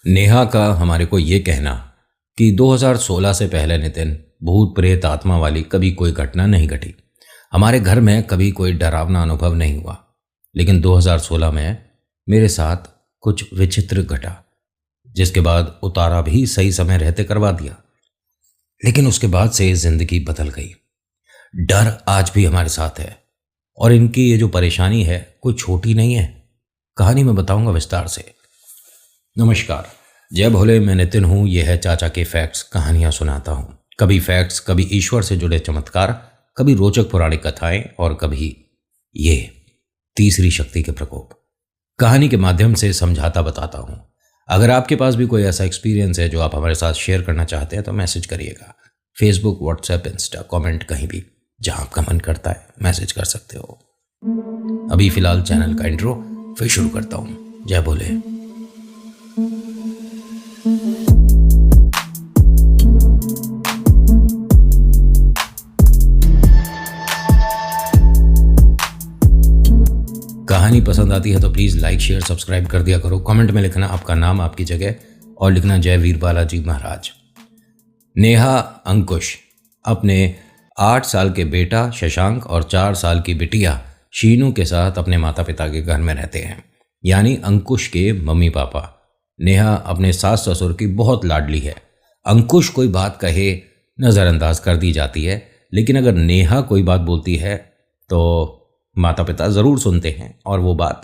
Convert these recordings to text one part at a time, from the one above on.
नेहा का हमारे को ये कहना कि 2016 से पहले नितिन भूत प्रेत आत्मा वाली कभी कोई घटना नहीं घटी। हमारे घर में कभी कोई डरावना अनुभव नहीं हुआ। लेकिन 2016 में मेरे साथ कुछ विचित्र घटा, जिसके बाद उतारा भी सही समय रहते करवा दिया। लेकिन उसके बाद से जिंदगी बदल गई। डर आज भी हमारे साथ है और इनकी ये जो परेशानी है कोई छोटी नहीं है। कहानी मैं बताऊंगा विस्तार से। नमस्कार, जय भोले। मैं नितिन हूँ। यह है चाचा के फैक्ट्स। कहानियाँ सुनाता हूँ, कभी फैक्ट्स, कभी ईश्वर से जुड़े चमत्कार, कभी रोचक पौराणिक कथाएं और कभी ये तीसरी शक्ति के प्रकोप। कहानी के माध्यम से समझाता बताता हूँ। अगर आपके पास भी कोई ऐसा एक्सपीरियंस है जो आप हमारे साथ शेयर करना चाहते हैं तो मैसेज करिएगा। फेसबुक, व्हाट्सएप, इंस्टा, कमेंट, कहीं भी जहाँ आपका मन करता है मैसेज कर सकते हो। अभी फिलहाल चैनल का इंट्रो फिर शुरू करता हूँ। जय भोले। कहानी पसंद आती है तो प्लीज़ लाइक, शेयर, सब्सक्राइब कर दिया करो। कमेंट में लिखना आपका नाम, आपकी जगह और लिखना जय वीर बालाजी महाराज। नेहा अंकुश अपने 8 साल के बेटा शशांक और 4 साल की बिटिया शीनू के साथ अपने माता पिता के घर में रहते हैं, यानी अंकुश के मम्मी पापा। नेहा अपने सास ससुर की बहुत लाडली है। अंकुश कोई बात कहे नज़रअंदाज कर दी जाती है, लेकिन अगर नेहा कोई बात बोलती है तो माता पिता ज़रूर सुनते हैं और वो बात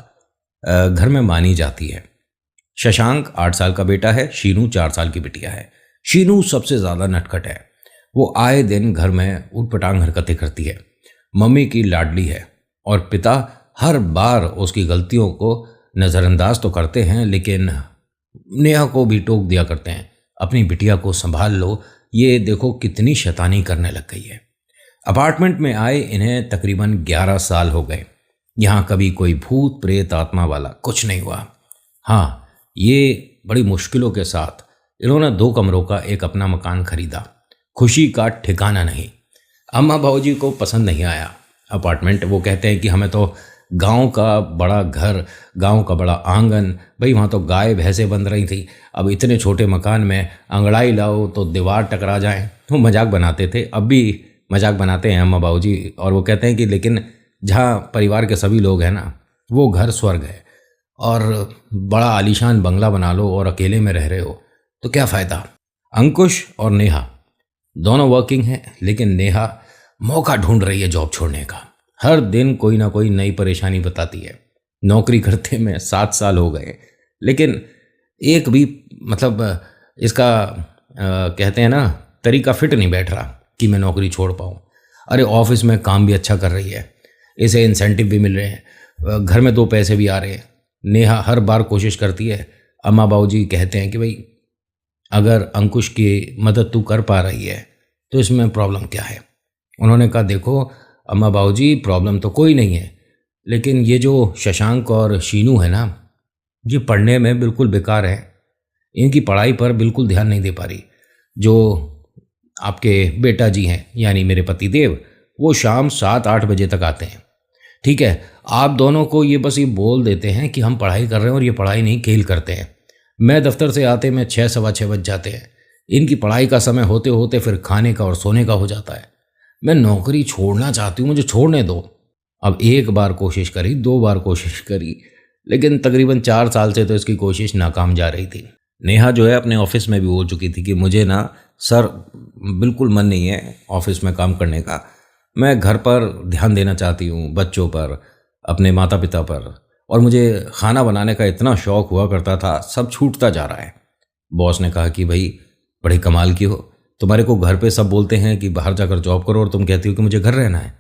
घर में मानी जाती है। शशांक 8 साल का बेटा है, शीनू 4 साल की बिटिया है। शीनू सबसे ज़्यादा नटखट है। वो आए दिन घर में ऊटपटांग हरकतें करती है, मम्मी की लाडली है और पिता हर बार उसकी गलतियों को नज़रअंदाज तो करते हैं, लेकिन नेहा को भी टोक दिया करते हैं, अपनी बिटिया को संभाल लो, ये देखो कितनी शैतानी करने लग गई है। अपार्टमेंट में आए इन्हें तकरीबन 11 साल हो गए। यहाँ कभी कोई भूत प्रेत आत्मा वाला कुछ नहीं हुआ। हाँ, ये बड़ी मुश्किलों के साथ इन्होंने 2 कमरों का एक अपना मकान खरीदा। खुशी का ठिकाना नहीं। अम्मा भाऊजी को पसंद नहीं आया अपार्टमेंट। वो कहते हैं कि हमें तो गांव का बड़ा घर, गांव का बड़ा आंगन, भाई वहाँ तो गाय भैंसें बन रही थी, अब इतने छोटे मकान में अंगड़ाई लाओ तो दीवार टकरा जाए। वो मजाक बनाते थे, अब भी मजाक बनाते हैं अम्मा बाबूजी। और वो कहते हैं कि लेकिन जहाँ परिवार के सभी लोग हैं ना, वो घर स्वर्ग है। और बड़ा आलीशान बंगला बना लो और अकेले में रह रहे हो तो क्या फ़ायदा। अंकुश और नेहा दोनों वर्किंग हैं, लेकिन नेहा मौका ढूंढ रही है जॉब छोड़ने का। हर दिन कोई ना कोई नई परेशानी बताती है। नौकरी करते में 7 साल हो गए, लेकिन एक भी इसका कहते हैं ना तरीका फिट नहीं बैठ रहा कि मैं नौकरी छोड़ पाऊँ। अरे ऑफिस में काम भी अच्छा कर रही है, इसे इंसेंटिव भी मिल रहे हैं, घर में 2 पैसे भी आ रहे हैं। नेहा हर बार कोशिश करती है। अम्मा बाबूजी कहते हैं कि भाई अगर अंकुश की मदद तू कर पा रही है तो इसमें प्रॉब्लम क्या है। उन्होंने कहा देखो अम्मा बाबूजी, प्रॉब्लम तो कोई नहीं है, लेकिन ये जो शशांक और शीनू है ना, ये पढ़ने में बिल्कुल बेकार है। इनकी पढ़ाई पर बिल्कुल ध्यान नहीं दे पा रही। जो आपके बेटा जी हैं यानी मेरे पति देव, वो शाम 7-8 बजे तक आते हैं। ठीक है, आप दोनों को ये बस ये बोल देते हैं कि हम पढ़ाई कर रहे हैं और ये पढ़ाई नहीं खेल करते हैं। मैं दफ्तर से आते में 6, सवा 6 बज जाते हैं। इनकी पढ़ाई का समय होते होते फिर खाने का और सोने का हो जाता है। मैं नौकरी छोड़ना चाहती हूँ, मुझे छोड़ने दो। अब 1 बार कोशिश करी, 2 बार कोशिश करी, लेकिन तकरीबन 4 साल से तो इसकी कोशिश नाकाम जा रही थी। नेहा जो है अपने ऑफिस में भी बोल चुकी थी कि मुझे ना सर बिल्कुल मन नहीं है ऑफिस में काम करने का, मैं घर पर ध्यान देना चाहती हूँ, बच्चों पर, अपने माता पिता पर, और मुझे खाना बनाने का इतना शौक़ हुआ करता था, सब छूटता जा रहा है। बॉस ने कहा कि भाई बड़ी कमाल की हो, तुम्हारे को घर पे सब बोलते हैं कि बाहर जाकर जॉब करो और तुम कहती हो कि मुझे घर रहना है।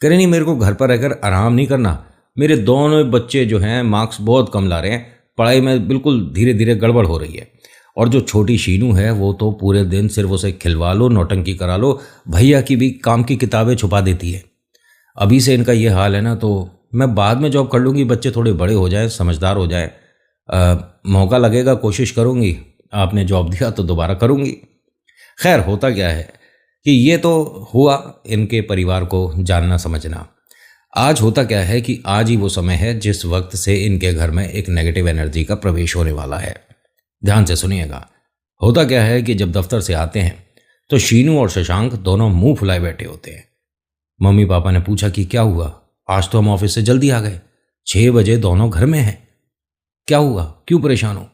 कह रहे नहीं, मेरे को घर पर रहकर आराम नहीं करना। मेरे दोनों बच्चे जो हैं मार्क्स बहुत कम ला रहे हैं, पढ़ाई में बिल्कुल धीरे धीरे गड़बड़ हो रही है। और जो छोटी शीनू है वो तो पूरे दिन सिर्फ उसे खिलवा लो, नौटंकी करा लो, भैया की भी काम की किताबें छुपा देती है। अभी से इनका ये हाल है ना, तो मैं बाद में जॉब कर लूँगी, बच्चे थोड़े बड़े हो जाएं, समझदार हो जाएं, मौका लगेगा, कोशिश करूँगी, आपने जॉब दिया तो दोबारा करूँगी। खैर, होता क्या है कि ये तो हुआ इनके परिवार को जानना समझना। आज होता क्या है कि आज ही वो समय है जिस वक्त से इनके घर में एक नेगेटिव एनर्जी का प्रवेश होने वाला है। ध्यान से सुनिएगा। होता क्या है कि जब दफ्तर से आते हैं तो शीनू और शशांक दोनों मुंह फुलाए बैठे होते हैं। मम्मी पापा ने पूछा कि क्या हुआ, आज तो हम ऑफिस से जल्दी आ गए, 6 बजे दोनों घर में हैं, क्या हुआ, क्यों परेशान हो?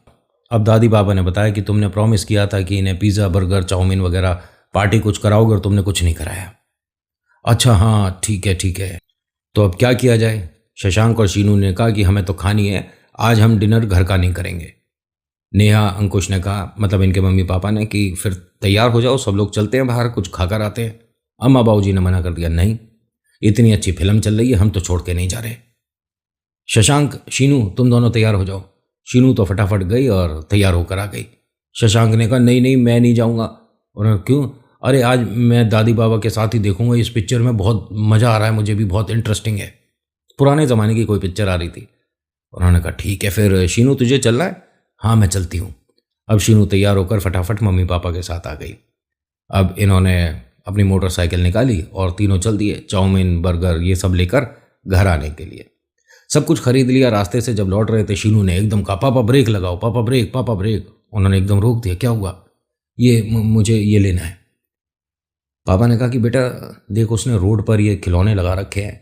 अब दादी बाबा ने बताया कि तुमने प्रॉमिस किया था कि इन्हें पिज़्ज़ा बर्गर चाउमीन वगैरह पार्टी कुछ कराओगे और तुमने कुछ नहीं कराया। अच्छा हाँ ठीक है ठीक है, तो अब क्या किया जाए? शशांक और शीनू ने कहा कि हमें तो खानी है, आज हम डिनर घर का नहीं करेंगे। नेहा अंकुश ने कहा, मतलब इनके मम्मी पापा ने, कि फिर तैयार हो जाओ, सब लोग चलते हैं बाहर, कुछ खाकर आते हैं। अम्मा बाबूजी ने मना कर दिया, नहीं, इतनी अच्छी फिल्म चल रही है, हम तो छोड़ के नहीं जा रहे। शशांक, शीनू तुम दोनों तैयार हो जाओ। शीनू तो फटाफट गई और तैयार होकर आ गई। शशांक ने कहा, नहीं नहीं मैं नहीं जाऊंगा। उन्होंने, क्यों? अरे आज मैं दादी बाबा के साथ ही देखूंगा, इस पिक्चर में बहुत मज़ा आ रहा है, मुझे भी बहुत इंटरेस्टिंग है। पुराने ज़माने की कोई पिक्चर आ रही थी। उन्होंने कहा, ठीक है फिर शीनू तुझे चलना है? हाँ मैं चलती हूँ। अब शीनू तैयार होकर फटाफट मम्मी पापा के साथ आ गई। अब इन्होंने अपनी मोटरसाइकिल निकाली और तीनों चल दिए चाउमीन बर्गर ये सब लेकर घर आने के लिए। सब कुछ खरीद लिया। रास्ते से जब लौट रहे थे शीनू ने एकदम कहा, पापा ब्रेक लगाओ, पापा ब्रेक, पापा ब्रेक। उन्होंने एकदम रोक दिया, क्या हुआ? ये मुझे ये लेना है। पापा ने कहा कि बेटा देख, उसने रोड पर ये खिलौने लगा रखे हैं,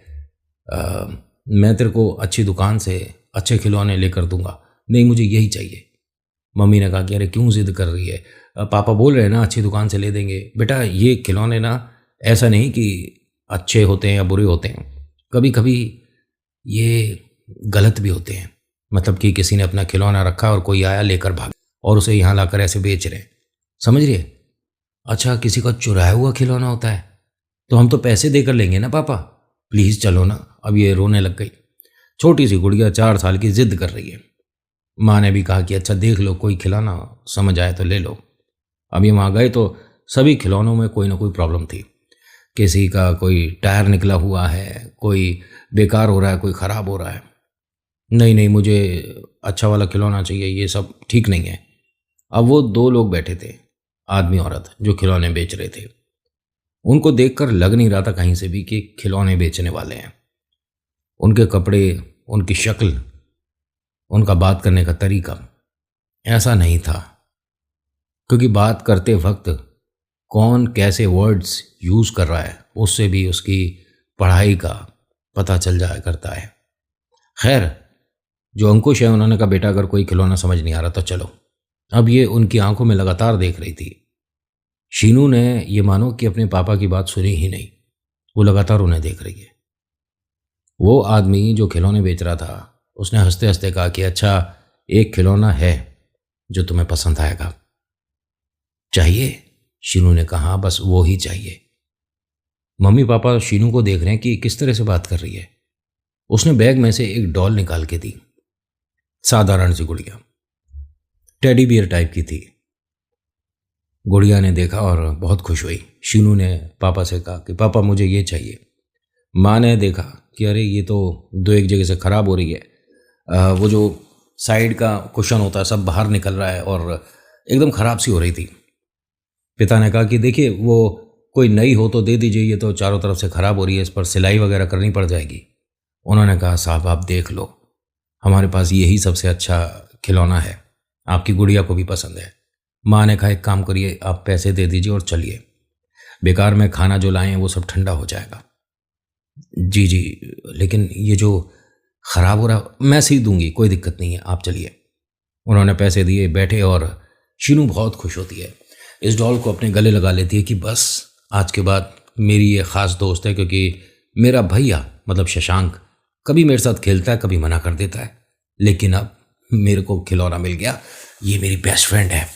मैं तेरे को अच्छी दुकान से अच्छे खिलौने लेकर दूंगा। नहीं मुझे यही चाहिए। मम्मी ने कहा कि अरे क्यों जिद कर रही है, पापा बोल रहे हैं ना अच्छी दुकान से ले देंगे। बेटा ये खिलौने ना ऐसा नहीं कि अच्छे होते हैं या बुरे होते हैं, कभी कभी ये गलत भी होते हैं। मतलब कि किसी ने अपना खिलौना रखा और कोई आया लेकर भाग और उसे यहाँ लाकर ऐसे बेच रहे हैं, समझ रही है? अच्छा किसी का चुराया हुआ खिलौना होता है तो हम तो पैसे देकर लेंगे ना पापा, प्लीज़ चलो ना। अब ये रोने लग गई। छोटी सी गुड़िया 4 साल की जिद कर रही है। माँ ने भी कहा कि अच्छा देख लो, कोई खिलौना समझ आए तो ले लो। अभी वहाँ गए तो सभी खिलौनों में कोई ना कोई प्रॉब्लम थी। किसी का कोई टायर निकला हुआ है, कोई बेकार हो रहा है, कोई ख़राब हो रहा है। नहीं नहीं मुझे अच्छा वाला खिलौना चाहिए, ये सब ठीक नहीं है। अब वो 2 लोग बैठे थे, आदमी औरत, जो खिलौने बेच रहे थे। उनको देखकर लग नहीं रहा था कहीं से भी कि खिलौने बेचने वाले हैं। उनके कपड़े, उनकी शक्ल, उनका बात करने का तरीका ऐसा नहीं था, क्योंकि बात करते वक्त कौन कैसे वर्ड्स यूज़ कर रहा है उससे भी उसकी पढ़ाई का पता चल जाया करता है। खैर जो अंकुश है उन्होंने कहा, बेटा अगर कोई खिलौना समझ नहीं आ रहा तो चलो। अब ये उनकी आंखों में लगातार देख रही थी। शीनू ने ये मानो कि अपने पापा की बात सुनी ही नहीं, वो लगातार उन्हें देख रही है। वो आदमी जो खिलौने बेच रहा था उसने हंसते हंसते कहा कि अच्छा एक खिलौना है जो तुम्हें पसंद आएगा, चाहिए? शीनू ने कहा, बस वो ही चाहिए। मम्मी पापा शीनू को देख रहे हैं कि किस तरह से बात कर रही है। उसने बैग में से एक डॉल निकाल के दी, साधारण सी गुड़िया, टेडी बियर टाइप की थी। गुड़िया ने देखा और बहुत खुश हुई। शीनू ने पापा से कहा कि पापा मुझे ये चाहिए। माँ ने देखा कि अरे ये तो 2 एक जगह से ख़राब हो रही है, वो जो साइड का कुशन होता है सब बाहर निकल रहा है और एकदम ख़राब सी हो रही थी। पिता ने कहा कि देखिए वो कोई नई हो तो दे दीजिए, ये तो चारों तरफ से ख़राब हो रही है, इस पर सिलाई वगैरह करनी पड़ जाएगी। उन्होंने कहा, साहब आप देख लो, हमारे पास यही सबसे अच्छा खिलौना है, आपकी गुड़िया को भी पसंद है। माँ ने कहा, एक काम करिए, आप पैसे दे दीजिए और चलिए, बेकार में खाना जो लाए हैं वो सब ठंडा हो जाएगा। जी जी, लेकिन ये जो ख़राब हो रहा मैं सी दूंगी, कोई दिक्कत नहीं है, आप चलिए। उन्होंने पैसे दिए, बैठे, और शीनू बहुत खुश होती है, इस डॉल को अपने गले लगा लेती है कि बस आज के बाद मेरी ये ख़ास दोस्त है, क्योंकि मेरा भैया मतलब शशांक कभी मेरे साथ खेलता है, कभी मना कर देता है, लेकिन अब मेरे को खिलौना मिल गया, ये मेरी बेस्ट फ्रेंड है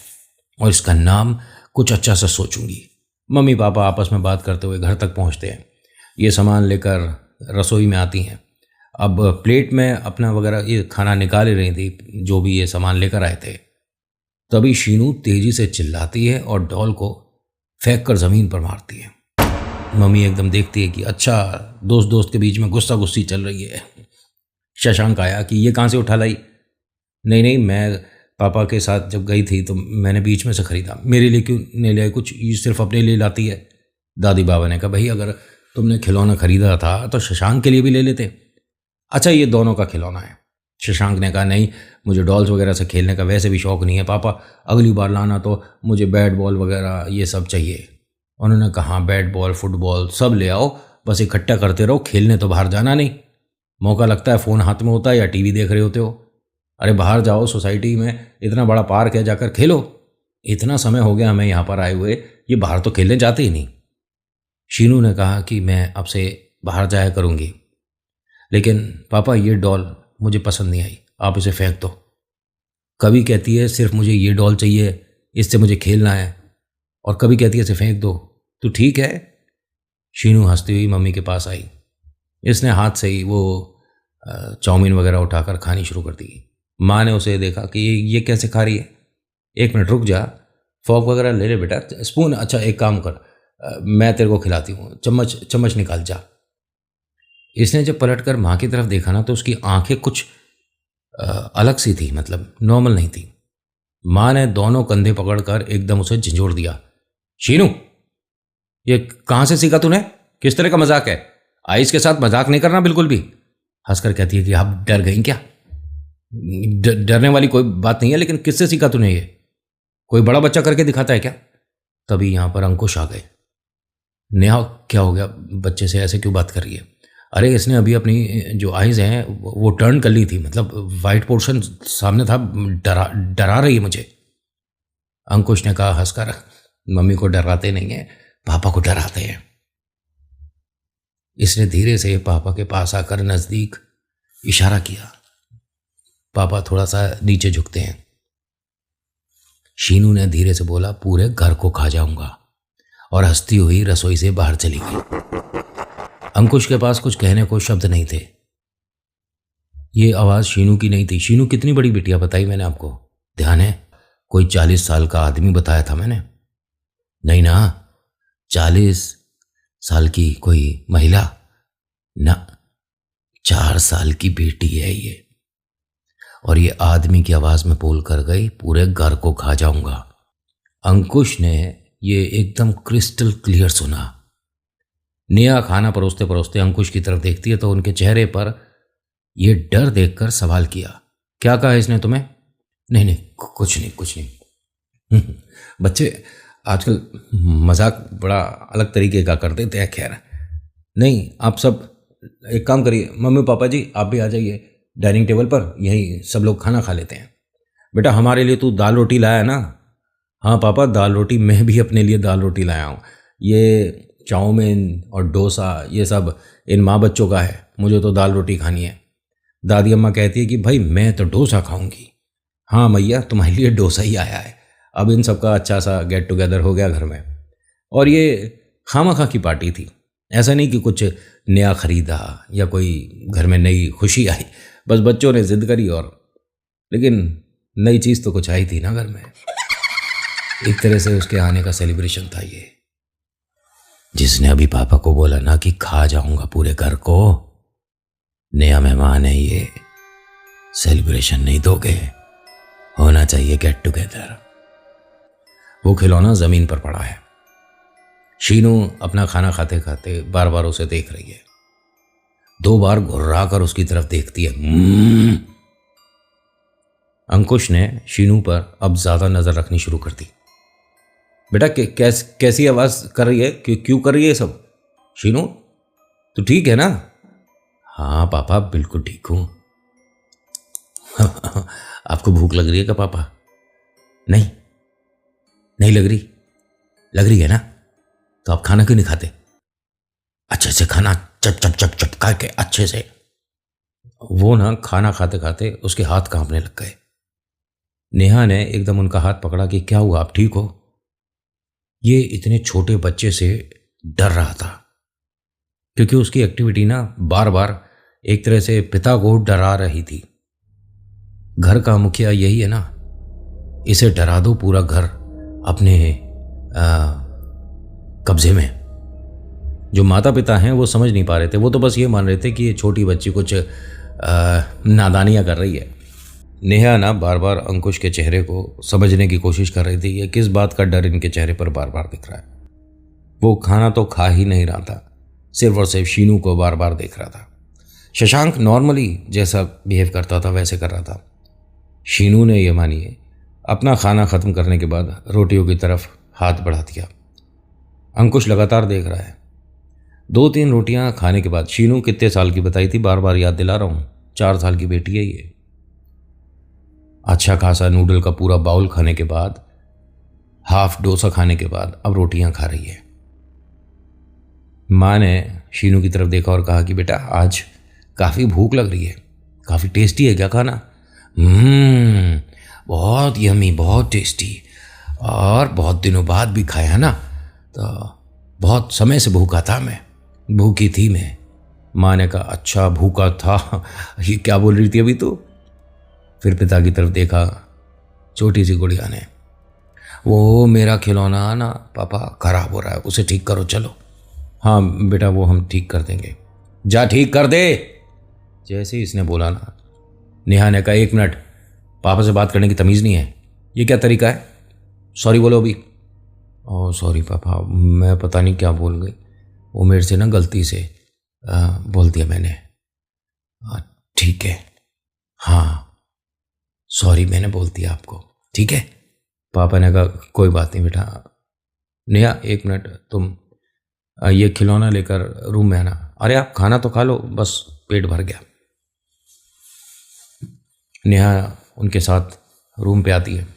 और इसका नाम कुछ अच्छा सा सोचूंगी। मम्मी पापा आपस में बात करते हुए घर तक पहुंचते हैं। ये सामान लेकर रसोई में आती हैं। अब प्लेट में अपना वगैरह ये खाना निकाल ही रही थी, जो भी ये सामान लेकर आए थे। तभी शीनू तेजी से चिल्लाती है और डॉल को फेंक कर ज़मीन पर मारती है। मम्मी एकदम देखती है कि अच्छा दोस्त दोस्त के बीच में गुस्सा गुस्सी चल रही है। शशांक आया कि ये कहाँ से उठा लाई? नहीं नहीं, मैं पापा के साथ जब गई थी तो मैंने बीच में से ख़रीदा, मेरे लिए क्यों नहीं ले, कुछ ये सिर्फ अपने लिए लाती है। दादी बाबा ने कहा, भाई अगर तुमने खिलौना ख़रीदा था तो शशांक के लिए भी ले लेते। अच्छा ये दोनों का खिलौना है। शशांक ने कहा, नहीं मुझे डॉल्स वगैरह से खेलने का वैसे भी शौक़ नहीं है पापा, अगली बार लाना तो मुझे बैट बॉल वगैरह ये सब चाहिए। उन्होंने कहा बैट बॉल फुटबॉल सब ले आओ, बस इकट्ठा करते रहो, खेलने तो बाहर जाना नहीं। मौका लगता है फ़ोन हाथ में होता है या टीवी देख रहे होते हो। अरे बाहर जाओ, सोसाइटी में इतना बड़ा पार्क है, जाकर खेलो। इतना समय हो गया हमें यहाँ पर आए हुए, ये बाहर तो खेलने जाते ही नहीं। शीनू ने कहा कि मैं अब से बाहर जाया करूँगी, लेकिन पापा ये डॉल मुझे पसंद नहीं आई, आप इसे फेंक दो। कभी कहती है सिर्फ मुझे ये डॉल चाहिए, इससे मुझे खेलना है, और कभी कहती है इसे फेंक दो। तो ठीक है। शीनू हंसती हुई मम्मी के पास आई। इसने हाथ से ही वो चाउमीन वगैरह उठाकर खानी शुरू कर दी। माँ ने उसे देखा कि ये कैसे खा रही है। एक मिनट रुक जा, फॉक वगैरह ले ले बेटा, स्पून। अच्छा एक काम कर, मैं तेरे को खिलाती हूँ, चम्मच निकाल जा। इसने जब पलटकर माँ की तरफ देखा ना तो उसकी आंखें कुछ अलग सी थी, मतलब नॉर्मल नहीं थी। माँ ने दोनों कंधे पकड़कर एकदम उसे झंझोड़ दिया। शीनू, ये कहाँ से सीखा तूने? किस तरह का मजाक है? आइस के साथ मजाक नहीं करना बिल्कुल भी। हंसकर कहती है कि आप डर गई क्या? डरने वाली कोई बात नहीं है, लेकिन किससे सीखा तूने ये? कोई बड़ा बच्चा करके दिखाता है क्या? तभी यहाँ पर अंकुश आ गए। नेहा क्या हो गया, बच्चे से ऐसे क्यों बात कर रही है? अरे इसने अभी अपनी जो आइज़ हैं वो टर्न कर ली थी, मतलब वाइट पोर्शन सामने था, डरा रही है मुझे। अंकुश ने कहा हंसकर, मम्मी को डराते नहीं है, पापा को डराते हैं। इसने धीरे से पापा के पास आकर नजदीक इशारा किया। पापा थोड़ा सा नीचे झुकते हैं। शीनू ने धीरे से बोला, पूरे घर को खा जाऊंगा, और हंसती हुई रसोई से बाहर चली गई। अंकुश के पास कुछ कहने को शब्द नहीं थे। ये आवाज शीनू की नहीं थी। शीनू कितनी बड़ी बिटिया बताई मैंने आपको, ध्यान है? कोई 40 साल का आदमी बताया था मैंने। नहीं ना, 40 साल की कोई महिला ना, 4 साल की बेटी है ये। और ये आदमी की आवाज में बोल कर गई, पूरे घर को खा जाऊंगा। अंकुश ने ये एकदम क्रिस्टल क्लियर सुना। नेहा खाना परोसते परोसते अंकुश की तरफ देखती है तो उनके चेहरे पर यह डर देखकर सवाल किया, क्या कहा इसने तुम्हें? नहीं नहीं, कुछ नहीं। बच्चे आजकल मजाक बड़ा अलग तरीके का कर देते हैं। खैर नहीं, आप सब एक काम करिए, मम्मी पापा जी आप भी आ जाइए डाइनिंग टेबल पर, यही सब लोग खाना खा लेते हैं। बेटा हमारे लिए तू दाल रोटी लाया ना? हाँ पापा दाल रोटी, मैं भी अपने लिए दाल रोटी लाया हूँ। ये चाउमीन और डोसा ये सब इन माँ बच्चों का है, मुझे तो दाल रोटी खानी है। दादी अम्मा कहती है कि भाई मैं तो डोसा खाऊंगी। हाँ मैया तुम्हारे लिए डोसा ही आया है। अब इन सबका अच्छा सा गेट टुगेदर हो गया घर में। और ये खामखा की पार्टी थी, ऐसा नहीं कि कुछ नया खरीदा या कोई घर में नई खुशी आई, बस बच्चों ने जिद करी। और लेकिन नई चीज़ तो कुछ आई थी ना घर में, एक तरह से उसके आने का सेलिब्रेशन था ये। जिसने अभी पापा को बोला ना कि खा जाऊंगा पूरे घर को, नया मेहमान है ये, सेलिब्रेशन नहीं दोगे, होना चाहिए गेट टुगेदर। वो खिलौना जमीन पर पड़ा है। शीनू अपना खाना खाते खाते बार बार उसे देख रही है। 2 बार घुर्रा कर उसकी तरफ देखती है। अंकुश ने शीनू पर अब ज्यादा नजर रखनी शुरू कर दी। बेटा कैसी आवाज कर रही है, क्यों कर रही है सब? शीनू तू ठीक है ना? हाँ पापा बिल्कुल ठीक हूं। आपको भूख लग रही है क्या पापा? नहीं लग रही है ना? तो आप खाना क्यों नहीं खाते? अच्छे से खाना, चप चप चप चप खा के अच्छे से। वो ना खाना खाते खाते उसके हाथ कांपने लग गए। नेहा ने एकदम उनका हाथ पकड़ा कि क्या हुआ, आप ठीक हो? ये इतने छोटे बच्चे से डर रहा था, क्योंकि उसकी एक्टिविटी ना बार बार एक तरह से पिता को डरा रही थी। घर का मुखिया यही है ना, इसे डरा दो, पूरा घर अपने कब्जे में। जो माता पिता हैं वो समझ नहीं पा रहे थे, वो तो बस ये मान रहे थे कि ये छोटी बच्ची कुछ नादानियाँ कर रही है। नेहा ना बार बार अंकुश के चेहरे को समझने की कोशिश कर रही थी, ये किस बात का डर इनके चेहरे पर बार बार दिख रहा है। वो खाना तो खा ही नहीं रहा था, सिर्फ और सिर्फ शीनू को बार बार देख रहा था। शशांक नॉर्मली जैसा बिहेव करता था वैसे कर रहा था। शीनू ने ये मानिए अपना खाना ख़त्म करने के बाद रोटियों की तरफ हाथ बढ़ा दिया। अंकुश लगातार देख रहा है। 2-3 रोटियां खाने के बाद, शीनू कितने साल की बताई थी, बार बार याद दिला रहा हूँ, 4 साल की बेटी है ये। अच्छा खासा नूडल का पूरा बाउल खाने के बाद, हाफ डोसा खाने के बाद अब रोटियां खा रही है। माँ ने शीनू की तरफ देखा और कहा कि बेटा आज काफ़ी भूख लग रही है, काफ़ी टेस्टी है क्या खाना? बहुत यमी, बहुत टेस्टी, और बहुत दिनों बाद भी खाया ना, तो बहुत समय से भूखा था मैं, भूखी थी मैं। माँ ने कहा अच्छा भूखा था, ये क्या बोल रही थी अभी तो? फिर पिता की तरफ देखा छोटी सी गुड़िया ने। वो मेरा खिलौना ना पापा खराब हो रहा है, उसे ठीक करो चलो। हाँ बेटा वो हम ठीक कर देंगे, जा ठीक कर दे। जैसे ही इसने बोला ना, नेहा ने कहा 1 मिनट, पापा से बात करने की तमीज़ नहीं है, ये क्या तरीका है? सॉरी बोलो अभी। ओह सॉरी पापा, मैं पता नहीं क्या बोल गई, वो मेरे से ना गलती से बोल दिया मैंने। ठीक है, हाँ सॉरी मैंने बोल दिया आपको, ठीक है। पापा ने कहा कोई बात नहीं बेटा। नेहा 1 मिनट, तुम ये खिलौना लेकर रूम में आना। अरे आप खाना तो खा लो, बस पेट भर गया। नेहा उनके साथ रूम पे आती है।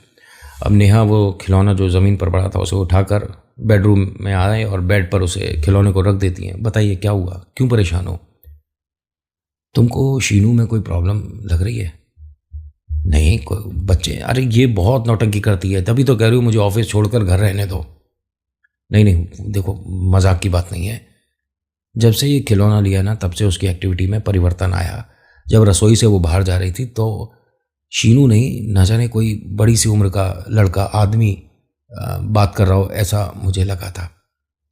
अब नेहा वो खिलौना जो ज़मीन पर पड़ा था उसे उठाकर बेडरूम में आए और बेड पर उसे खिलौने को रख देती हैं। बताइए क्या हुआ, क्यों परेशान हो? तुमको शीनू में कोई प्रॉब्लम लग रही है? नहीं कोई बच्चे, अरे ये बहुत नौटंकी करती है, तभी तो कह रही हूँ मुझे ऑफिस छोड़कर घर रहने दो। नहीं नहीं देखो मजाक की बात नहीं है, जब से ये खिलौना लिया ना तब से उसकी एक्टिविटी में परिवर्तन आया। जब रसोई से वो बाहर जा रही थी तो शीनू नहीं, न जाने कोई बड़ी सी उम्र का लड़का आदमी बात कर रहा हो ऐसा मुझे लगा था।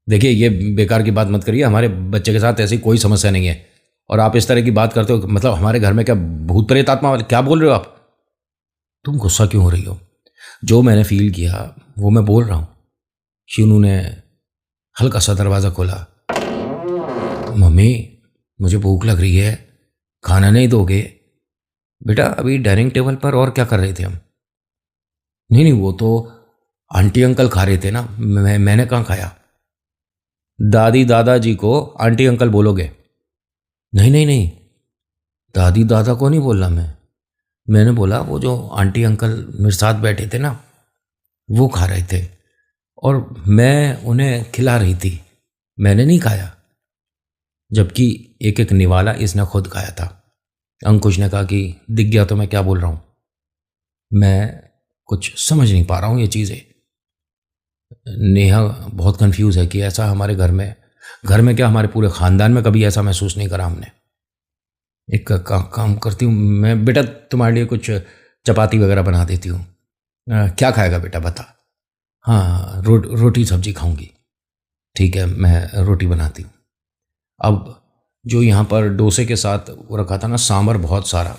देखिए ये बेकार की बात मत करिए, हमारे बच्चे के साथ ऐसी कोई समस्या नहीं है, और आप इस तरह की बात करते हो, मतलब हमारे घर में क्या भूत प्रेत आत्मा वाले क्या बोल रहे हो आप? तुम गुस्सा क्यों हो रही हो? जो मैंने फील किया वो मैं बोल रहा हूँ। शीनू ने हल्का सा दरवाज़ा खोला। मम्मी मुझे भूख लग रही है, खाना नहीं दोगे? बेटा अभी डाइनिंग टेबल पर और क्या कर रहे थे हम? नहीं नहीं वो तो आंटी अंकल खा रहे थे ना, मैंने कहाँ खाया? दादी दादाजी को आंटी अंकल बोलोगे? नहीं नहीं नहीं, दादी दादा को नहीं बोला मैंने बोला वो जो आंटी अंकल मेरे साथ बैठे थे ना वो खा रहे थे और मैं उन्हें खिला रही थी, मैंने नहीं खाया। जबकि एक एक निवाला इसने खुद खाया था। अंकुश ने कहा कि दिख गया तो मैं क्या बोल रहा हूँ, मैं कुछ समझ नहीं पा रहा हूँ ये चीज़ें। नेहा बहुत कंफ्यूज है कि ऐसा हमारे घर में क्या हमारे पूरे ख़ानदान में कभी ऐसा महसूस नहीं करा हमने। एक काम करती हूँ मैं, बेटा तुम्हारे लिए कुछ चपाती वगैरह बना देती हूँ। क्या खाएगा बेटा बता? हाँ रोटी सब्जी खाऊंगी। ठीक है मैं रोटी बनाती हूँ। अब जो यहाँ पर डोसे के साथ वो रखा था ना सांभर बहुत सारा,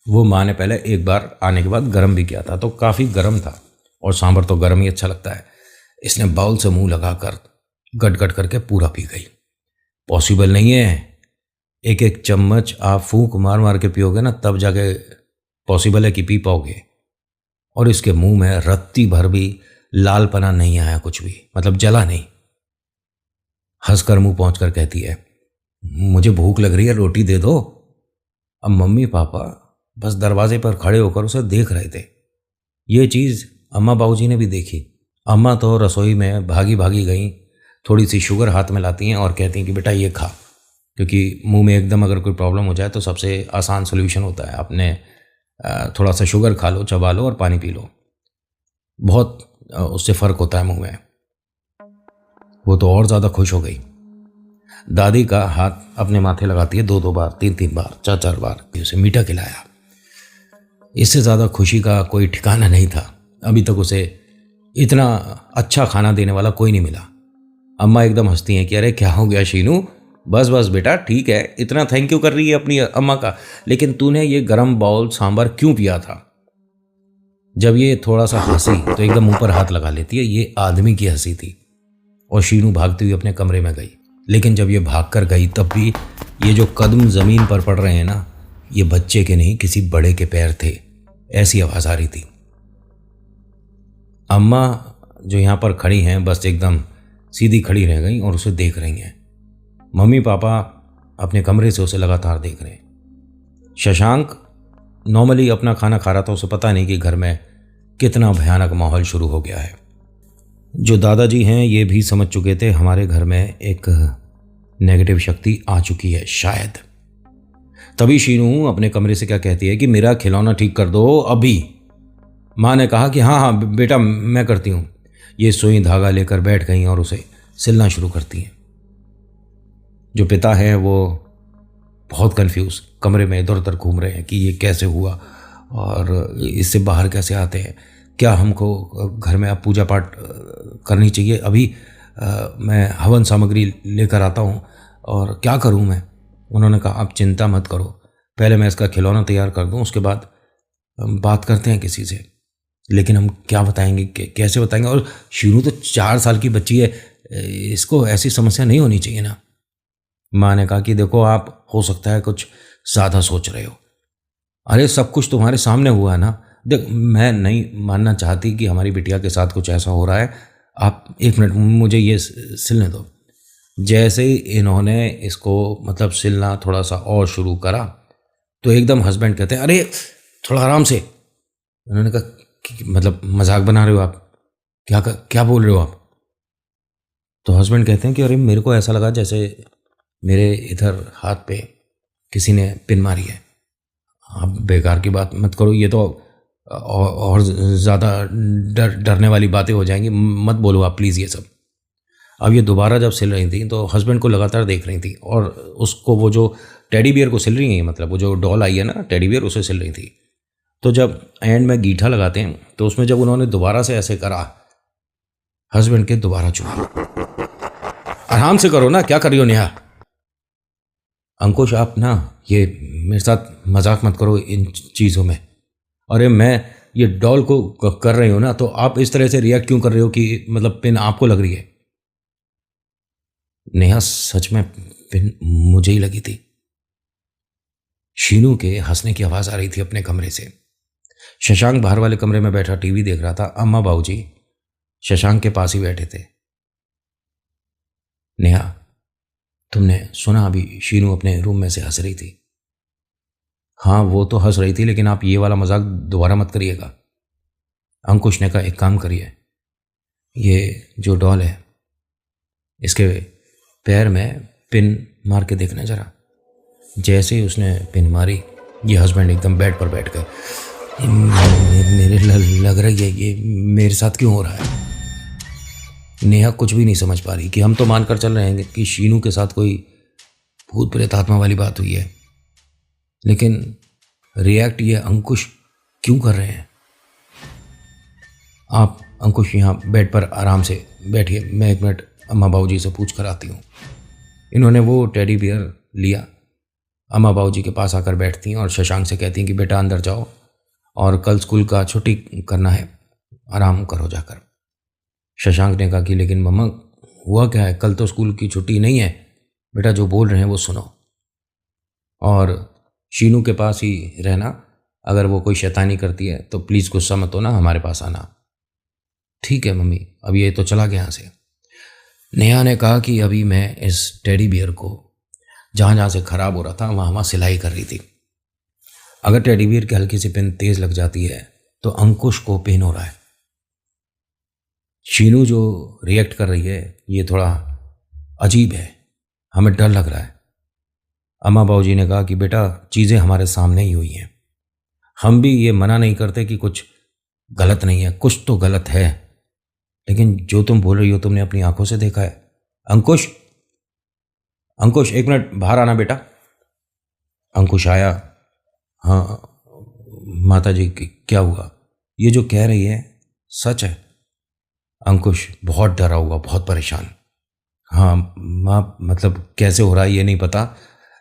वो माँ ने पहले एक बार आने के बाद गर्म भी किया था तो काफ़ी गर्म था, और सांभर तो गर्म ही अच्छा लगता है। इसने बाउल से मुंह लगाकर गट गट करके पूरा पी गई। पॉसिबल नहीं है, एक एक चम्मच आप फूंक मार मार के पियोगे ना तब जाके पॉसिबल है कि पी पाओगे। और इसके मुंह में रत्ती भर भी लालपना नहीं आया, कुछ भी, मतलब जला नहीं। हंसकर मुंह पहुँच कर कहती है मुझे भूख लग रही है, रोटी दे दो। अब मम्मी पापा बस दरवाजे पर खड़े होकर उसे देख रहे थे। ये चीज़ अम्मा बाबूजी ने भी देखी। अम्मा तो रसोई में भागी भागी गई, थोड़ी सी शुगर हाथ में लाती हैं और कहती हैं कि बेटा ये खा, क्योंकि मुंह में एकदम अगर कोई प्रॉब्लम हो जाए तो सबसे आसान सोल्यूशन होता है आपने थोड़ा सा शुगर खा लो, चबा लो और पानी पी लो, बहुत उससे फ़र्क होता है मुंह में। वो तो और ज़्यादा खुश हो गई। दादी का हाथ अपने माथे लगाती है 2-2 बार, 3-3 बार, 4-4 बार, उसे मीठा खिलाया। इससे ज़्यादा खुशी का कोई ठिकाना नहीं था। अभी तक उसे इतना अच्छा खाना देने वाला कोई नहीं मिला। अम्मा एकदम हंसती हैं कि अरे क्या हो गया शीनू, बस बस बेटा ठीक है, इतना थैंक यू कर रही है अपनी अम्मा का, लेकिन तूने ये गरम बाउल सांभर क्यों पिया था? जब ये थोड़ा सा हंसी तो एकदम मुंह पर हाथ लगा लेती है। ये आदमी की हंसी थी और शीनू भागती हुई अपने कमरे में गई। लेकिन जब ये भाग कर गई तब भी ये जो कदम ज़मीन पर पड़ रहे हैं ना, ये बच्चे के नहीं किसी बड़े के पैर थे। ऐसी आवाज़ आ रही थी। अम्मा जो यहाँ पर खड़ी हैं बस एकदम सीधी खड़ी रह गई और उसे देख रही हैं। मम्मी पापा अपने कमरे से उसे लगातार देख रहे हैं। शशांक नॉर्मली अपना खाना खा रहा था, उसे पता नहीं कि घर में कितना भयानक माहौल शुरू हो गया है। जो दादाजी हैं ये भी समझ चुके थे हमारे घर में एक नेगेटिव शक्ति आ चुकी है शायद। तभी शीनू अपने कमरे से क्या कहती है कि मेरा खिलौना ठीक कर दो अभी। माँ ने कहा कि हाँ हाँ बेटा मैं करती हूँ। ये सुई धागा लेकर बैठ गई और उसे सिलना शुरू करती हैं। जो पिता है वो बहुत कंफ्यूज कमरे में इधर उधर घूम रहे हैं कि ये कैसे हुआ और इससे बाहर कैसे आते हैं। क्या हमको घर में अब पूजा पाठ करनी चाहिए? अभी मैं हवन सामग्री लेकर आता हूँ और क्या करूँ मैं? उन्होंने कहा आप चिंता मत करो, पहले मैं इसका खिलौना तैयार कर दूँ, उसके बाद हम बात करते हैं किसी से। लेकिन हम क्या बताएंगे, कैसे बताएंगे? और शीनू तो 4 साल की बच्ची है, इसको ऐसी समस्या नहीं होनी चाहिए ना। माँ ने कहा कि देखो आप हो सकता है कुछ ज़्यादा सोच रहे हो। अरे सब कुछ तुम्हारे सामने हुआ है ना। देख मैं नहीं मानना चाहती कि हमारी बिटिया के साथ कुछ ऐसा हो रहा है। आप 1 मिनट मुझे ये सिलने दो। जैसे ही इन्होंने इसको मतलब सिलना थोड़ा सा और शुरू करा तो एकदम हस्बैंड कहते हैं अरे थोड़ा आराम से। उन्होंने कहा मतलब मजाक बना रहे हो आप? क्या बोल रहे हो आप? तो हस्बैंड कहते हैं कि अरे मेरे को ऐसा लगा जैसे मेरे इधर हाथ पे किसी ने पिन मारी है। आप बेकार की बात मत करो, ये तो और ज़्यादा डरने वाली बातें हो जाएंगी, मत बोलो आप प्लीज़ ये सब। अब ये दोबारा जब सिल रही थी तो हस्बैंड को लगातार देख रही थी और उसको वो जो टेडी बियर को सिल रही हैं, मतलब वो जो डॉल आई है ना टेडी बियर, उसे सिल रही थी। तो जब एंड में गीठा लगाते हैं तो उसमें जब उन्होंने दोबारा से ऐसे करा, हस्बैंड के दोबारा चुना। आराम से करो ना, क्या कर रही हो नेहा? अंकुश आप ना ये मेरे साथ मजाक मत करो इन चीज़ों में। अरे मैं ये डॉल को कर रही हूँ ना, तो आप इस तरह से रिएक्ट क्यों कर रहे हो कि मतलब पिन आपको लग रही है? नेहा सच में पिन मुझे ही लगी थी। शीनू के हंसने की आवाज़ आ रही थी अपने कमरे से। शशांक बाहर वाले कमरे में बैठा टीवी देख रहा था। अम्मा बाबूजी शशांक के पास ही बैठे थे। नेहा तुमने सुना अभी शीनू अपने रूम में से हंस रही थी? हाँ वो तो हंस रही थी, लेकिन आप ये वाला मजाक दोबारा मत करिएगा। अंकुश ने कहा एक काम करिए, ये जो डॉल है इसके पैर में पिन मार के देखना जरा। जैसे ही उसने पिन मारी ये हस्बैंड एकदम बेड पर बैठ गए। मेरे लग रही है ये मेरे साथ क्यों हो रहा है? नेहा कुछ भी नहीं समझ पा रही कि हम तो मानकर चल रहे हैं कि शीनू के साथ कोई भूत प्रेत आत्मा वाली बात हुई है, लेकिन रिएक्ट ये अंकुश क्यों कर रहे हैं? आप अंकुश यहाँ बेड पर आराम से बैठिए, मैं 1 मिनट अम्मा बाबूजी से पूछ कर आती हूँ। इन्होंने वो टेडी बियर लिया, अम्मा बाबूजी के पास आकर बैठती हैं और शशांक से कहती हैं कि बेटा अंदर जाओ और कल स्कूल का छुट्टी करना है, आराम करो जाकर। शशांक ने कहा कि लेकिन मम्मा हुआ क्या है, कल तो स्कूल की छुट्टी नहीं है। बेटा जो बोल रहे हैं वो सुनो और शीनू के पास ही रहना। अगर वो कोई शैतानी करती है तो प्लीज़ गुस्सा मत हो ना, हमारे पास आना। ठीक है मम्मी, अब ये तो चला गया यहाँ से। नेहा ने कहा कि अभी मैं इस टेडी बियर को जहाँ जहाँ से ख़राब हो रहा था वहाँ वहाँ सिलाई कर रही थी। अगर टेडी बियर की हल्की सी पिन तेज़ लग जाती है तो अंकुश को पेन हो रहा है। शीनू जो रिएक्ट कर रही है ये थोड़ा अजीब है, हमें डर लग रहा है। अम्मा बाबूजी ने कहा कि बेटा चीज़ें हमारे सामने ही हुई हैं, हम भी ये मना नहीं करते कि कुछ गलत नहीं है, कुछ तो गलत है, लेकिन जो तुम बोल रही हो तुमने अपनी आंखों से देखा है। अंकुश, अंकुश 1 मिनट बाहर आना बेटा। अंकुश आया। हाँ माता जी क्या हुआ? ये जो कह रही है सच है? अंकुश बहुत डरा हुआ, बहुत परेशान। हाँ माँ मतलब कैसे हो रहा है ये नहीं पता,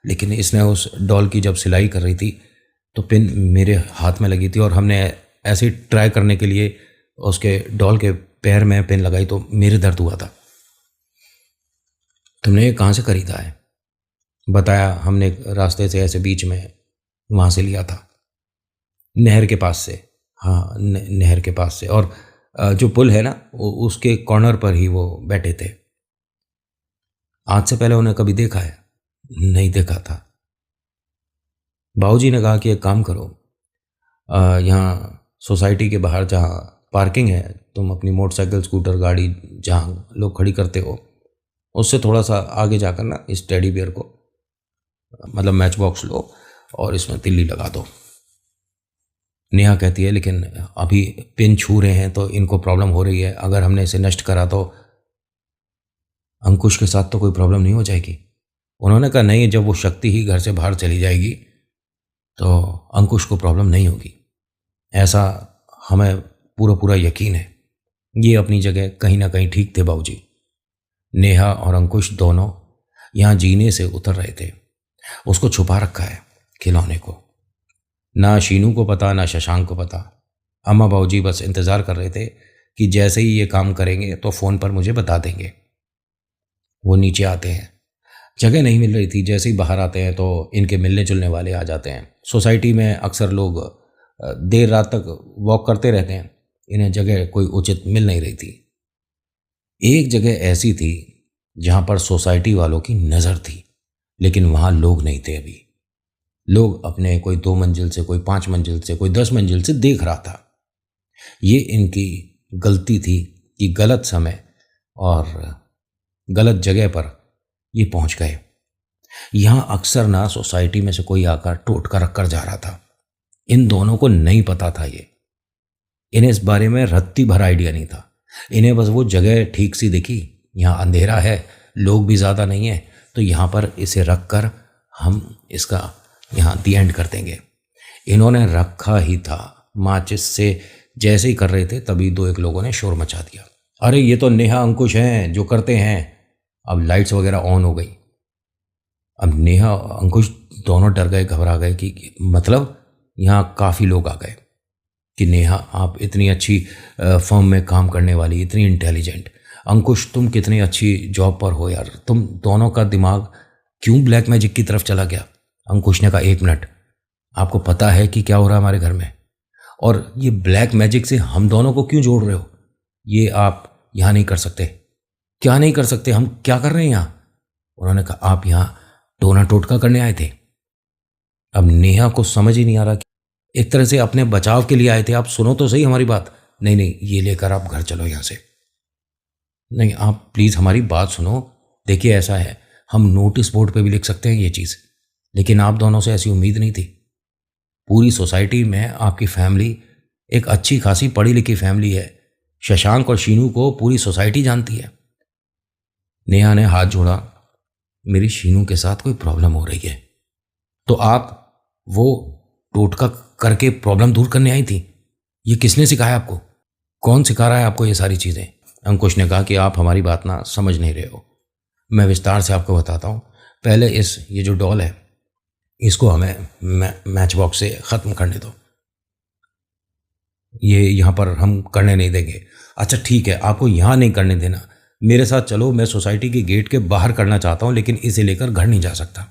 लेकिन इसने उस डॉल की जब सिलाई कर रही थी तो पिन मेरे हाथ में लगी थी और हमने ऐसे ही ट्राई करने के लिए उसके डॉल के पैर में पिन लगाई तो मेरे दर्द हुआ था। तुमने ये कहाँ से खरीदा है? बताया हमने रास्ते से ऐसे बीच में वहाँ से लिया था। नहर के पास से। हाँ, नहर के पास से। और जो पुल है ना, उसके कॉर्नर पर ही वो बैठे थे। आज से पहले उन्हें कभी देखा है? नहीं देखा था। बाबूजी ने कहा कि एक काम करो, यहाँ सोसाइटी के बाहर जहाँ पार्किंग है, तुम अपनी मोटरसाइकिल स्कूटर गाड़ी जहाँ लोग खड़ी करते हो, उससे थोड़ा सा आगे जाकर ना इस टेडी बियर को, मतलब मैच बॉक्स लो और इसमें तिल्ली लगा दो। नेहा कहती है लेकिन अभी पिन छू रहे हैं तो इनको प्रॉब्लम हो रही है, अगर हमने इसे नष्ट करा तो अंकुश के साथ तो कोई प्रॉब्लम नहीं हो जाएगी। उन्होंने कहा नहीं, जब वो शक्ति ही घर से बाहर चली जाएगी तो अंकुश को प्रॉब्लम नहीं होगी, ऐसा हमें पूरा पूरा यकीन है। ये अपनी जगह कहीं ना कहीं ठीक थे बाबूजी। नेहा और अंकुश दोनों यहाँ जीने से उतर रहे थे। उसको छुपा रखा है खिलौने को, ना शीनू को पता ना शशांक को पता। अम्मा बाबूजी बस इंतज़ार कर रहे थे कि जैसे ही ये काम करेंगे तो फ़ोन पर मुझे बता देंगे। वो नीचे आते हैं, जगह नहीं मिल रही थी। जैसे ही बाहर आते हैं तो इनके मिलने जुलने वाले आ जाते हैं। सोसाइटी में अक्सर लोग देर रात तक वॉक करते रहते हैं, इन्हें जगह कोई उचित मिल नहीं रही थी। एक जगह ऐसी थी जहाँ पर सोसाइटी वालों की नज़र थी, लेकिन वहाँ लोग नहीं थे अभी। लोग अपने, कोई 2 मंजिल से, कोई 5 मंजिल से, कोई 10 मंजिल से देख रहा था। ये इनकी गलती थी कि गलत समय और गलत जगह पर ये पहुंच गए। यहाँ अक्सर ना सोसाइटी में से कोई आकर टोटका रखकर जा रहा था। इन दोनों को नहीं पता था ये, इन्हें इस बारे में रत्ती भर आइडिया नहीं था। इन्हें बस वो जगह ठीक सी दिखी, यहाँ अंधेरा है, लोग भी ज़्यादा नहीं है, तो यहाँ पर इसे रख कर हम इसका यहाँ दी एंड कर देंगे। इन्होंने रखा ही था। माचिस से जैसे ही कर रहे थे तभी 2-1 लोगों ने शोर मचा दिया, अरे ये तो नेहा अंकुश हैं जो करते हैं। अब लाइट्स वगैरह ऑन हो गई। अब नेहा अंकुश दोनों डर गए, घबरा गए कि मतलब यहाँ काफ़ी लोग आ गए कि नेहा आप इतनी अच्छी फर्म में काम करने वाली, इतनी इंटेलिजेंट, अंकुश तुम कितनी अच्छी जॉब पर हो यार, तुम दोनों का दिमाग क्यों ब्लैक मैजिक की तरफ चला गया? अंकुश ने कहा 1 मिनट, आपको पता है कि क्या हो रहा है हमारे घर में, और ये ब्लैक मैजिक से हम दोनों को क्यों जोड़ रहे हो? ये आप यहाँ नहीं कर सकते। क्या नहीं कर सकते? हम क्या कर रहे हैं यहाँ? उन्होंने कहा आप यहाँ टोना टोटका करने आए थे। अब नेहा को समझ ही नहीं आ रहा कि एक तरह से अपने बचाव के लिए आए थे। आप सुनो तो सही हमारी बात। नहीं नहीं, ये लेकर आप घर चलो यहाँ से। नहीं, आप प्लीज़ हमारी बात सुनो। देखिए ऐसा है, हम नोटिस बोर्ड पे भी लिख सकते हैं ये चीज़, लेकिन आप दोनों से ऐसी उम्मीद नहीं थी। पूरी सोसाइटी में आपकी फैमिली एक अच्छी खासी पढ़ी लिखी फैमिली है। शशांक और शीनू को पूरी सोसाइटी जानती है। नेहा ने हाथ जोड़ा, मेरी शीनू के साथ कोई प्रॉब्लम हो रही है, तो आप वो टोटका करके प्रॉब्लम दूर करने आई थी? ये किसने सिखाया आपको? कौन सिखा रहा है आपको ये सारी चीज़ें? अंकुश ने कहा कि आप हमारी बात ना समझ नहीं रहे हो। मैं विस्तार से आपको बताता हूँ। पहले ये जो डॉल है, इसको हमें मैच बॉक्स से ख़त्म करने दो। ये यहाँ पर हम करने नहीं देंगे। अच्छा ठीक है, आपको यहाँ नहीं करने देना, मेरे साथ चलो, मैं सोसाइटी के गेट के बाहर करना चाहता हूँ, लेकिन इसे लेकर घर नहीं जा सकता।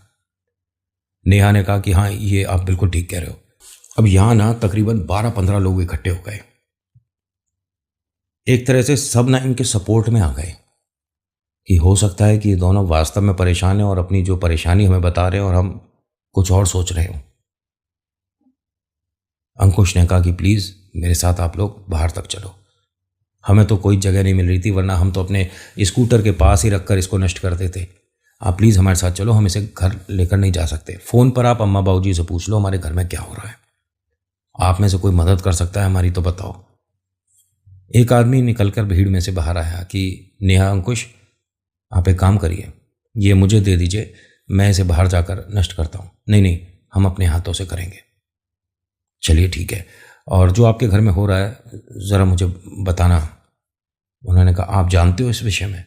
नेहा ने कहा कि हाँ, ये आप बिल्कुल ठीक कह रहे हो। अब यहाँ ना तकरीबन 12-15 लोग इकट्ठे हो गए। एक तरह से सब ना इनके सपोर्ट में आ गए कि हो सकता है कि ये दोनों वास्तव में परेशान हैं और अपनी जो परेशानी हमें बता रहे हैं और हम कुछ और सोच रहे हो। अंकुश ने कहा कि प्लीज़ मेरे साथ आप लोग बाहर तक चलो। हमें तो कोई जगह नहीं मिल रही थी, वरना हम तो अपने स्कूटर के पास ही रखकर इसको नष्ट कर देते। आप प्लीज़ हमारे साथ चलो, हम इसे घर लेकर नहीं जा सकते। फ़ोन पर आप अम्मा बाबूजी से पूछ लो हमारे घर में क्या हो रहा है। आप में से कोई मदद कर सकता है हमारी तो बताओ। एक आदमी निकलकर भीड़ में से बाहर आया कि नेहा अंकुश, आप एक काम करिए, ये मुझे दे दीजिए, मैं इसे बाहर जाकर नष्ट करता हूँ। नहीं नहीं, हम अपने हाथों से करेंगे। चलिए ठीक है, और जो आपके घर में हो रहा है ज़रा मुझे बताना। उन्होंने कहा आप जानते हो इस विषय में?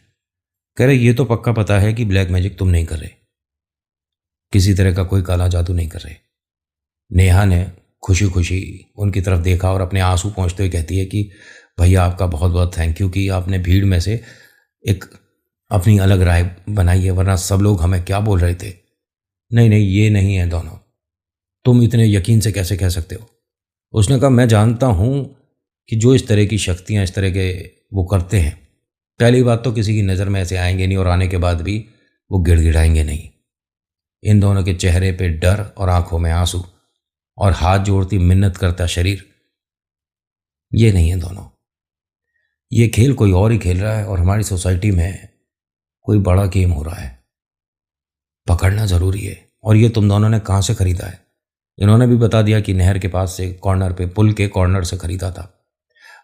कह रहे ये तो पक्का पता है कि ब्लैक मैजिक तुम नहीं कर रहे, किसी तरह का कोई काला जादू नहीं कर रहे। नेहा ने खुशी खुशी उनकी तरफ देखा और अपने आंसू पोंछते हुए कहती है कि भैया आपका बहुत बहुत थैंक यू कि आपने भीड़ में से एक अपनी अलग राय बनाई है, वरना सब लोग हमें क्या बोल रहे थे। नहीं नहीं, ये नहीं है दोनों, तुम इतने यकीन से कैसे कह सकते हो? उसने कहा मैं जानता हूँ कि जो इस तरह की शक्तियाँ इस तरह के वो करते हैं, पहली बात तो किसी की नज़र में ऐसे आएंगे नहीं और आने के बाद भी वो गिड़गिड़ाएंगे नहीं। इन दोनों के चेहरे पे डर और आंखों में आंसू और हाथ जोड़ती मिन्नत करता शरीर, ये नहीं है दोनों। ये खेल कोई और ही खेल रहा है और हमारी सोसाइटी में कोई बड़ा गेम हो रहा है। पकड़ना ज़रूरी है। और ये तुम दोनों ने कहाँ से ख़रीदा है? इन्होंने भी बता दिया कि नहर के पास से कॉर्नर पे, पुल के कॉर्नर से ख़रीदा था।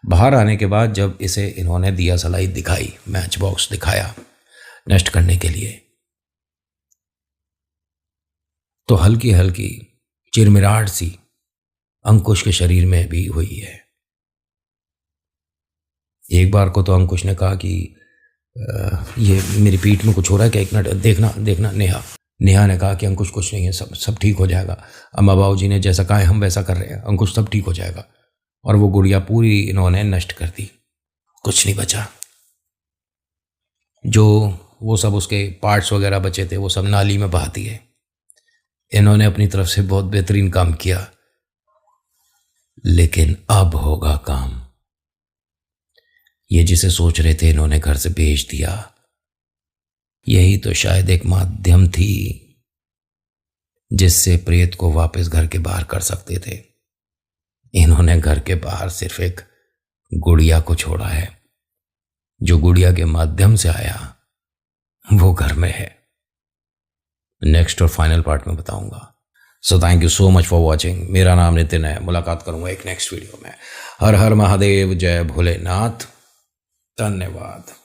बाहर आने के बाद जब इसे इन्होंने दिया सलाई दिखाई, मैच बॉक्स दिखाया नष्ट करने के लिए, तो हल्की हल्की चिरमिराहट सी अंकुश के शरीर में भी हुई है। एक बार को तो अंकुश ने कहा कि ये मेरी पीठ में कुछ हो रहा है क्या, एक मिनट देखना देखना। नेहा ने कहा कि अंकुश कुछ नहीं है, सब सब ठीक हो जाएगा। अम्मा बाबू जी ने जैसा कहा है हम वैसा कर रहे हैं, अंकुश सब ठीक हो जाएगा। और वो गुड़िया पूरी इन्होंने नष्ट कर दी, कुछ नहीं बचा। जो वो सब उसके पार्ट्स वगैरह बचे थे वो सब नाली में बहा दिए। इन्होंने अपनी तरफ से बहुत बेहतरीन काम किया, लेकिन अब होगा काम। ये जिसे सोच रहे थे इन्होंने घर से भेज दिया, यही तो शायद एक माध्यम थी जिससे प्रेत को वापस घर के बाहर कर सकते थे। इन्होंने घर के बाहर सिर्फ एक गुड़िया को छोड़ा है। जो गुड़िया के माध्यम से आया वो घर में है। नेक्स्ट और फाइनल पार्ट में बताऊंगा। So thank you so much for watching. मेरा नाम नितिन है। मुलाकात करूंगा एक नेक्स्ट वीडियो में। हर हर महादेव, जय भोलेनाथ, धन्यवाद।